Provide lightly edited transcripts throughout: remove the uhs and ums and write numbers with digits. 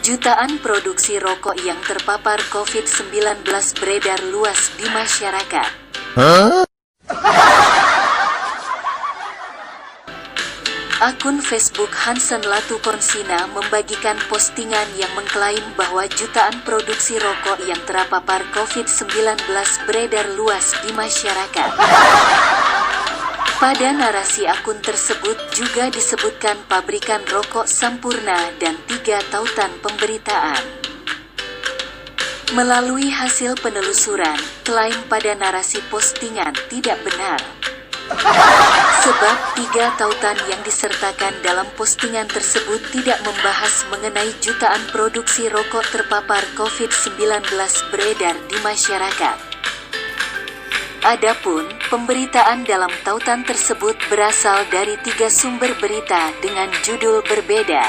Jutaan produksi rokok yang terpapar COVID-19 beredar luas di masyarakat. Akun Facebook Hansen Latukonsina membagikan postingan yang mengklaim bahwa jutaan produksi rokok yang terpapar COVID-19 beredar luas di masyarakat. Pada narasi akun tersebut juga disebutkan pabrikan rokok Sampurna dan 3 tautan pemberitaan. Melalui hasil penelusuran, klaim pada narasi postingan tidak benar. Sebab 3 tautan yang disertakan dalam postingan tersebut tidak membahas mengenai jutaan produksi rokok terpapar COVID-19 beredar di masyarakat. Adapun, pemberitaan dalam tautan tersebut berasal dari 3 sumber berita dengan judul berbeda.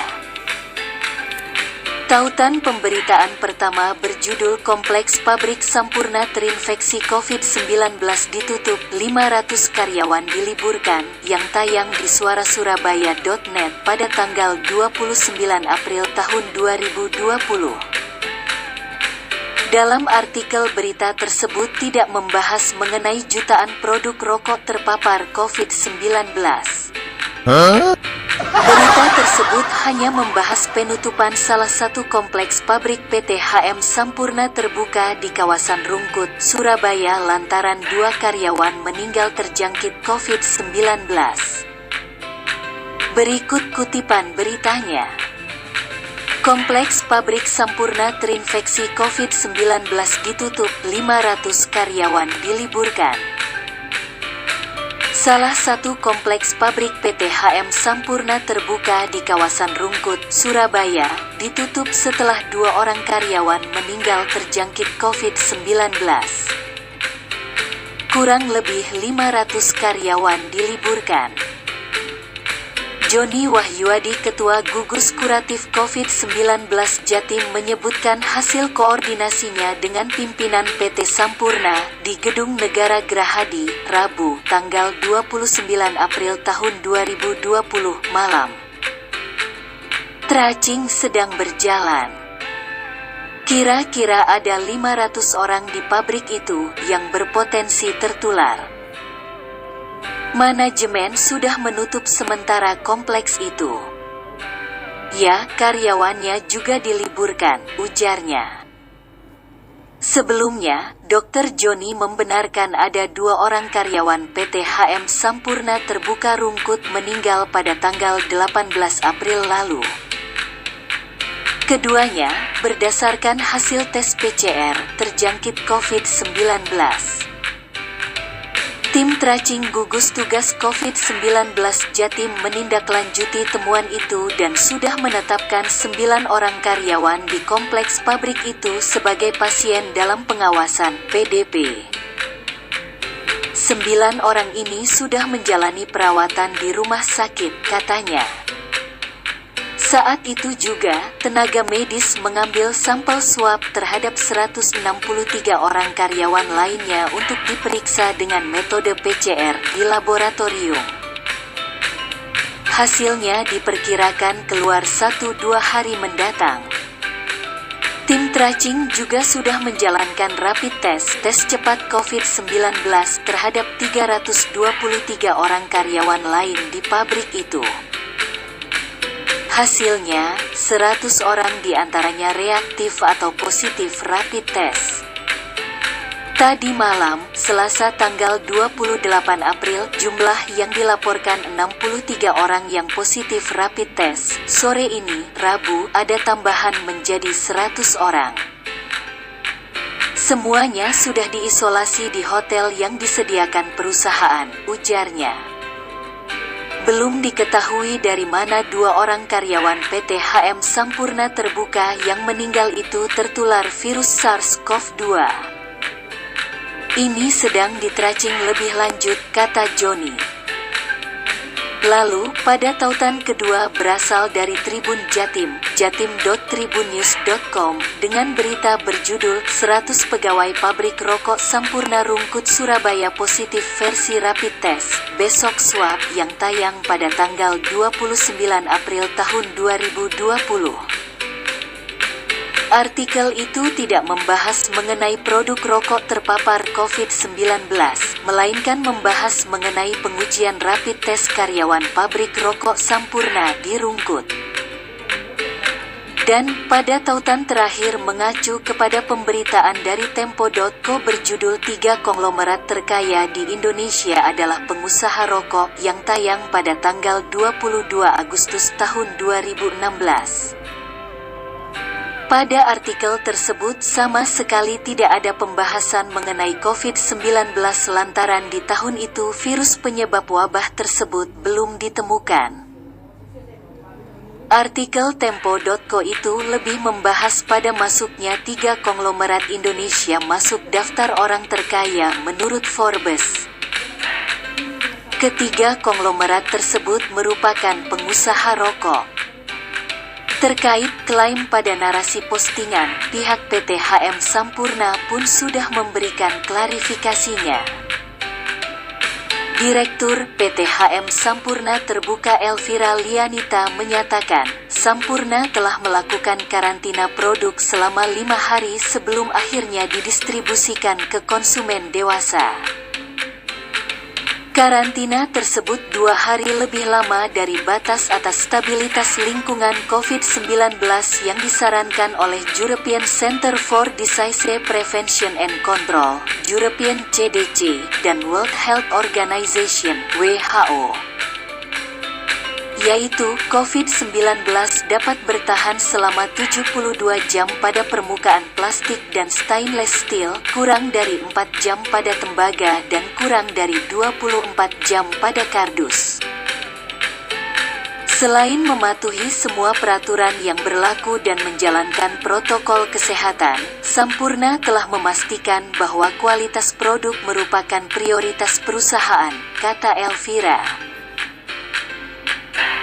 Tautan pemberitaan pertama berjudul Kompleks Pabrik Sampurna Terinfeksi COVID-19 ditutup, 500 karyawan diliburkan, yang tayang di suarasurabaya.net pada tanggal 29 April tahun 2020. Dalam artikel berita tersebut tidak membahas mengenai jutaan produk rokok terpapar COVID-19. Berita tersebut hanya membahas penutupan salah satu kompleks pabrik PT HM Sampurna terbuka di kawasan Rungkut, Surabaya lantaran 2 karyawan meninggal terjangkit COVID-19. Berikut kutipan beritanya. Kompleks pabrik Sampurna terinfeksi COVID-19 ditutup, 500 karyawan diliburkan. Salah satu kompleks pabrik PT HM Sampurna terbuka di kawasan Rungkut, Surabaya, ditutup setelah 2 orang karyawan meninggal terjangkit COVID-19. Kurang lebih 500 karyawan diliburkan. Joni Wahyuadi, Ketua Gugus Kuratif COVID-19 Jatim menyebutkan hasil koordinasinya dengan pimpinan PT Sampurna di Gedung Negara Gerahadi, Rabu, tanggal 29 April tahun 2020 malam. Tracing sedang berjalan. Kira-kira ada 500 orang di pabrik itu yang berpotensi tertular. Manajemen sudah menutup sementara kompleks itu. Ya, karyawannya juga diliburkan, ujarnya. Sebelumnya, Dr. Joni membenarkan ada 2 orang karyawan PT HM Sampurna terbuka Rungkut meninggal pada tanggal 18 April lalu. Keduanya, berdasarkan hasil tes PCR, terjangkit COVID-19. Tim tracing gugus tugas COVID-19 Jatim menindaklanjuti temuan itu dan sudah menetapkan 9 orang karyawan di kompleks pabrik itu sebagai pasien dalam pengawasan PDP. 9 orang ini sudah menjalani perawatan di rumah sakit, katanya. Saat itu juga, tenaga medis mengambil sampel swab terhadap 163 orang karyawan lainnya untuk diperiksa dengan metode PCR di laboratorium. Hasilnya diperkirakan keluar 1-2 hari mendatang. Tim tracing juga sudah menjalankan rapid test cepat COVID-19 terhadap 323 orang karyawan lain di pabrik itu. Hasilnya, 100 orang diantaranya reaktif atau positif rapid test. Tadi malam, Selasa tanggal 28 April, jumlah yang dilaporkan 63 orang yang positif rapid test. Sore ini, Rabu, ada tambahan menjadi 100 orang. Semuanya sudah diisolasi di hotel yang disediakan perusahaan, ujarnya. Belum diketahui dari mana 2 orang karyawan PT HM Sampurna terbuka yang meninggal itu tertular virus SARS-CoV-2. Ini sedang ditracing lebih lanjut, kata Joni. Lalu, pada tautan kedua berasal dari Tribun Jatim, jatim.tribunnews.com, dengan berita berjudul 100 pegawai pabrik rokok Sampurna Rungkut Surabaya positif versi rapid test, besok swab, yang tayang pada tanggal 29 April tahun 2020. Artikel itu tidak membahas mengenai produk rokok terpapar COVID-19, melainkan membahas mengenai pengujian rapid test karyawan pabrik rokok Sampurna di Rungkut. Dan pada tautan terakhir mengacu kepada pemberitaan dari Tempo.co berjudul 3 konglomerat terkaya di Indonesia adalah pengusaha rokok yang tayang pada tanggal 22 Agustus tahun 2016. Pada artikel tersebut sama sekali tidak ada pembahasan mengenai COVID-19 lantaran di tahun itu virus penyebab wabah tersebut belum ditemukan. Artikel Tempo.co itu lebih membahas pada masuknya 3 konglomerat Indonesia masuk daftar orang terkaya menurut Forbes. Ketiga konglomerat tersebut merupakan pengusaha rokok. Terkait klaim pada narasi postingan, pihak PT HM Sampurna pun sudah memberikan klarifikasinya. Direktur PT HM Sampurna Terbuka Elvira Lianita menyatakan, Sampurna telah melakukan karantina produk selama 5 hari sebelum akhirnya didistribusikan ke konsumen dewasa. Karantina tersebut 2 hari lebih lama dari batas atas stabilitas lingkungan COVID-19 yang disarankan oleh European Centre for Disease Prevention and Control, European CDC, dan World Health Organization, WHO. Yaitu, COVID-19 dapat bertahan selama 72 jam pada permukaan plastik dan stainless steel, kurang dari 4 jam pada tembaga dan kurang dari 24 jam pada kardus. Selain mematuhi semua peraturan yang berlaku dan menjalankan protokol kesehatan, Sampurna telah memastikan bahwa kualitas produk merupakan prioritas perusahaan, kata Elvira.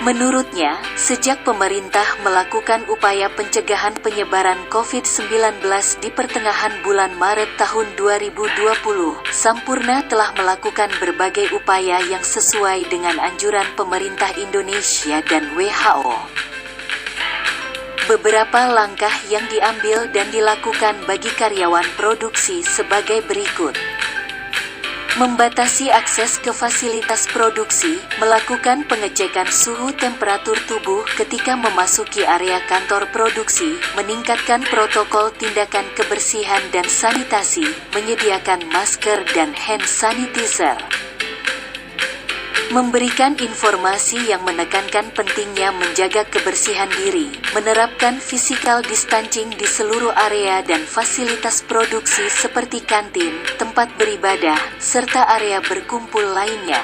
Menurutnya, sejak pemerintah melakukan upaya pencegahan penyebaran COVID-19 di pertengahan bulan Maret tahun 2020, Sampurna telah melakukan berbagai upaya yang sesuai dengan anjuran pemerintah Indonesia dan WHO. Beberapa langkah yang diambil dan dilakukan bagi karyawan produksi sebagai berikut. Membatasi akses ke fasilitas produksi, melakukan pengecekan suhu temperatur tubuh ketika memasuki area kantor produksi, meningkatkan protokol tindakan kebersihan dan sanitasi, menyediakan masker dan hand sanitizer. Memberikan informasi yang menekankan pentingnya menjaga kebersihan diri, menerapkan physical distancing di seluruh area dan fasilitas produksi seperti kantin, tempat beribadah, serta area berkumpul lainnya.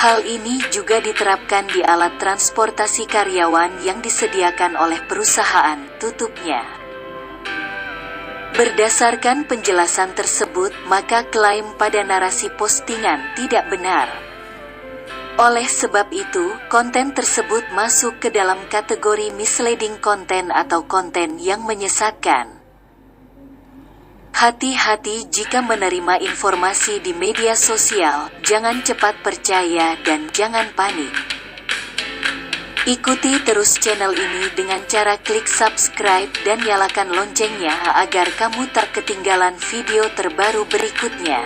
Hal ini juga diterapkan di alat transportasi karyawan yang disediakan oleh perusahaan, tutupnya. Berdasarkan penjelasan tersebut, maka klaim pada narasi postingan tidak benar. Oleh sebab itu, konten tersebut masuk ke dalam kategori misleading content atau konten yang menyesatkan. Hati-hati jika menerima informasi di media sosial, jangan cepat percaya dan jangan panik. Ikuti terus channel ini dengan cara klik subscribe dan nyalakan loncengnya agar kamu tak ketinggalan video terbaru berikutnya.